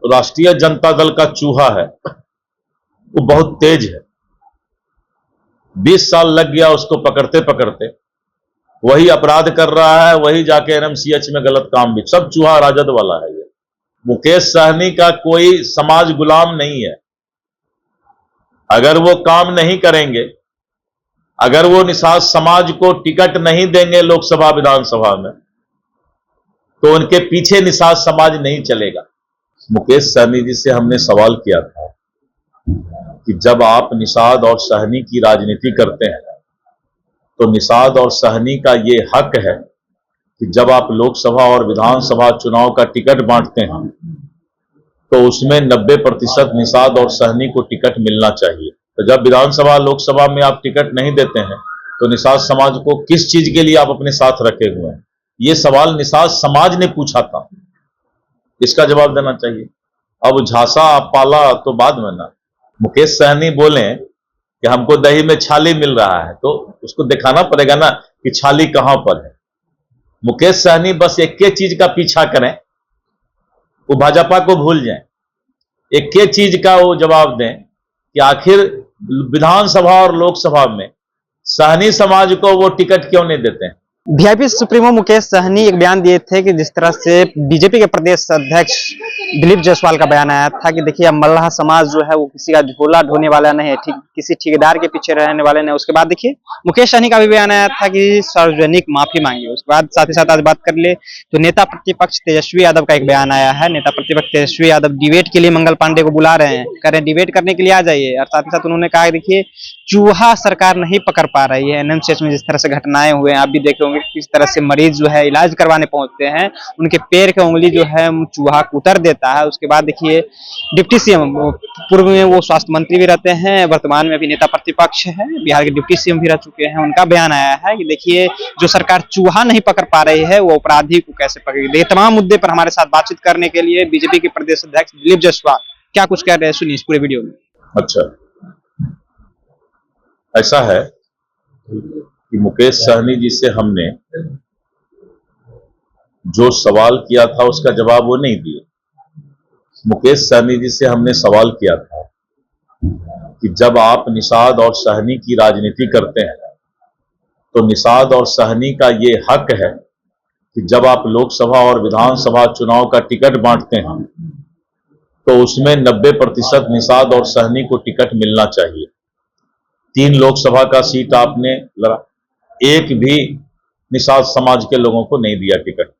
राष्ट्रीय जनता दल का चूहा है वो बहुत तेज है। 20 साल लग गया उसको पकड़ते पकड़ते। वही अपराध कर रहा है, वही जाके एनएमसीएच में गलत काम भी। सब चूहा राजद वाला है ये। मुकेश सहनी का कोई समाज गुलाम नहीं है। अगर वो काम नहीं करेंगे, अगर वो निषाद समाज को टिकट नहीं देंगे लोकसभा विधानसभा में, तो उनके पीछे निषाद समाज नहीं चलेगा। मुकेश सहनी जी से हमने सवाल किया था कि जब आप निषाद और सहनी की राजनीति करते हैं तो निषाद और सहनी का ये हक है कि जब आप लोकसभा और विधानसभा चुनाव का टिकट बांटते हैं तो उसमें 90% निषाद और सहनी को टिकट मिलना चाहिए। तो जब विधानसभा लोकसभा में आप टिकट नहीं देते हैं तो निषाद समाज को किस चीज के लिए आप अपने साथ रखे हुए हैं? ये सवाल निषाद समाज ने पूछा था, इसका जवाब देना चाहिए। अब झांसा आप पाला तो बाद में ना। मुकेश सहनी बोले कि हमको दही में छाली मिल रहा है, तो उसको दिखाना पड़ेगा ना कि छाली कहां पर है। मुकेश सहनी बस एक ही चीज का पीछा करें, वो भाजपा को भूल जाएं। एक ही चीज का वो जवाब दें कि आखिर विधानसभा और लोकसभा में सहनी समाज को वो टिकट क्यों नहीं देते हैं। वीआईपी सुप्रीमो मुकेश सहनी एक बयान दिए थे कि जिस तरह से बीजेपी के प्रदेश अध्यक्ष दिलीप जायसवाल का बयान आया था कि देखिए अब मल्लाह समाज जो है वो किसी का झोला ढोने वाला नहीं है, ठीक किसी ठेकेदार के पीछे रहने वाले नहीं। उसके बाद देखिए मुकेश सहनी का भी बयान आया था कि सार्वजनिक माफी मांगी। उसके बाद साथ ही साथ आज बात कर ले तो नेता प्रतिपक्ष तेजस्वी यादव का एक बयान आया है। नेता प्रतिपक्ष तेजस्वी यादव डिबेट के लिए मंगल पांडे को बुला रहे हैं, कह रहे हैं डिबेट करने के लिए आ जाइए। और साथ ही साथ उन्होंने कहा देखिए चूहा सरकार नहीं पकड़ पा रही है। एनएमसीएच में जिस तरह से घटनाएं हुए हैं आप भी देखे होंगे किस तरह से मरीज जो है इलाज करवाने पहुंचते हैं, उनके पैर की उंगली जो है चूहा कुतर देता है। उसके बाद देखिए डिप्टी सीएम, पूर्व में वो स्वास्थ्य मंत्री भी रहते हैं, वर्तमान में अभी नेता प्रतिपक्ष है, बिहार के डिप्टी सीएम भी रह चुके हैं। उनका बयान आया है कि देखिए जो सरकार चूहा नहीं पकड़ पा रही है वो अपराधी को कैसे पकड़ेगी। ये तमाम मुद्दे पर हमारे साथ बातचीत करने के लिए बीजेपी के प्रदेश अध्यक्ष दिलीप जायसवाल क्या कुछ कह रहे हैं, सुनिए इस पूरे वीडियो में। अच्छा, ऐसा है कि मुकेश सहनी जी से हमने जो सवाल किया था उसका जवाब वो नहीं दिए। मुकेश सहनी जी से हमने सवाल किया था कि जब आप निषाद और सहनी की राजनीति करते हैं तो निषाद और सहनी का ये हक है कि जब आप लोकसभा और विधानसभा चुनाव का टिकट बांटते हैं तो उसमें 90% निषाद और सहनी को टिकट मिलना चाहिए। 3 लोकसभा का सीट आपने लड़ा, एक भी निषाद समाज के लोगों को नहीं दिया टिकट।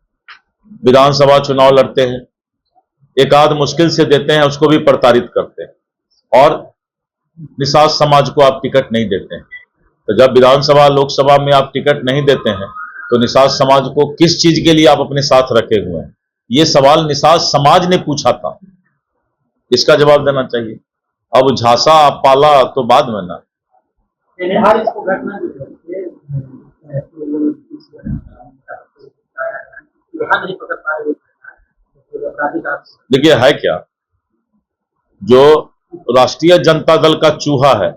विधानसभा चुनाव लड़ते हैं, एक आध मुश्किल से देते हैं, उसको भी प्रताड़ित करते हैं, और निषाद समाज को आप टिकट नहीं देते हैं। तो जब विधानसभा लोकसभा में आप टिकट नहीं देते हैं तो निषाद समाज को किस चीज के लिए आप अपने साथ रखे हुए हैं? ये सवाल निषाद समाज ने पूछा था, इसका जवाब देना चाहिए। अब झांसा आप पाला तो बाद में ना। देखिए है क्या, जो राष्ट्रीय जनता दल का चूहा है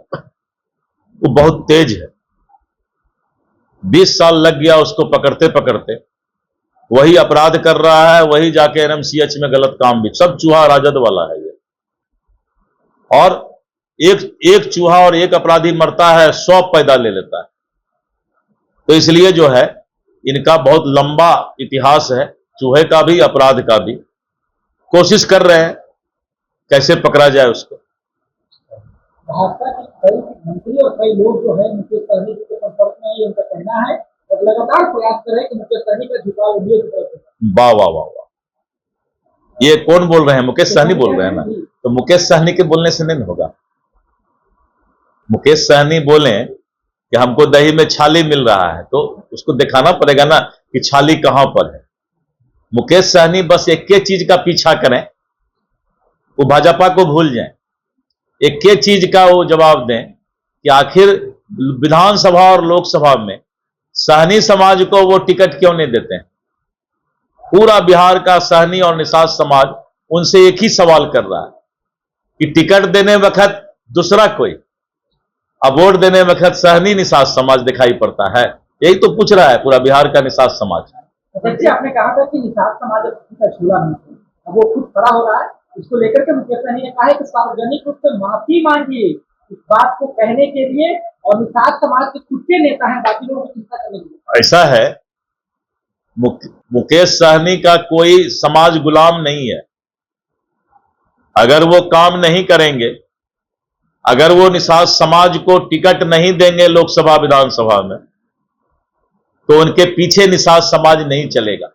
वो बहुत तेज है। 20 साल लग गया उसको पकड़ते पकड़ते। वही अपराध कर रहा है, वही जाके एनएमसीएच में गलत काम भी। सब चूहा राजद वाला है ये। और एक चूहा और एक अपराधी मरता है, 100 पैदा ले लेता है। तो इसलिए जो है इनका बहुत लंबा इतिहास है, चूहे का भी अपराध का भी। कोशिश कर रहे हैं कैसे पकड़ा जाए उसको। भाजपा के कई मंत्री और कई लोग जो है मुकेश सहनी के संपर्क में, ये उनका कहना है, और लगातार प्रयास कर रहे हैं कि मुकेश सहनी का झुकाव एनडीए की तरफ से। वाह वाह वाह वाह, ये कौन बोल रहे हैं? मुकेश सहनी बोल रहे हैं ना। तो मुकेश सहनी के बोलने से नहीं होगा। मुकेश सहनी बोले कि हमको दही में छाली मिल रहा है, तो उसको दिखाना पड़ेगा ना कि छाली कहां पर है। मुकेश सहनी बस एक ही चीज का पीछा करें, वो भाजपा को भूल जाएं। एक ही चीज का वो जवाब दें कि आखिर विधानसभा और लोकसभा में सहनी समाज को वो टिकट क्यों नहीं देते हैं। पूरा बिहार का सहनी और निषाद समाज उनसे एक ही सवाल कर रहा है कि टिकट देने वक्त दूसरा कोई, अब वोट देने वक्त सहनी निषाद समाज दिखाई पड़ता है। यही तो पूछ रहा है पूरा बिहार का निषाद समाज। आपने कहा था कि निषाद समाज का झूला नहीं है, अब वो खुद खड़ा हो रहा है इसको लेकर के मुकेश सहनी ने कहा है कि सार्वजनिक रूप से माफी मांगिए इस बात को कहने के लिए, और निषाद समाज के खुद के नेता हैं, बाकी लोगों को चिंता करने के लिए। ऐसा है, मुकेश सहनी का कोई समाज गुलाम नहीं है। अगर वो काम नहीं करेंगे, अगर वो निषाद समाज को टिकट नहीं देंगे लोकसभा विधानसभा में, तो उनके पीछे निषाद समाज नहीं चलेगा।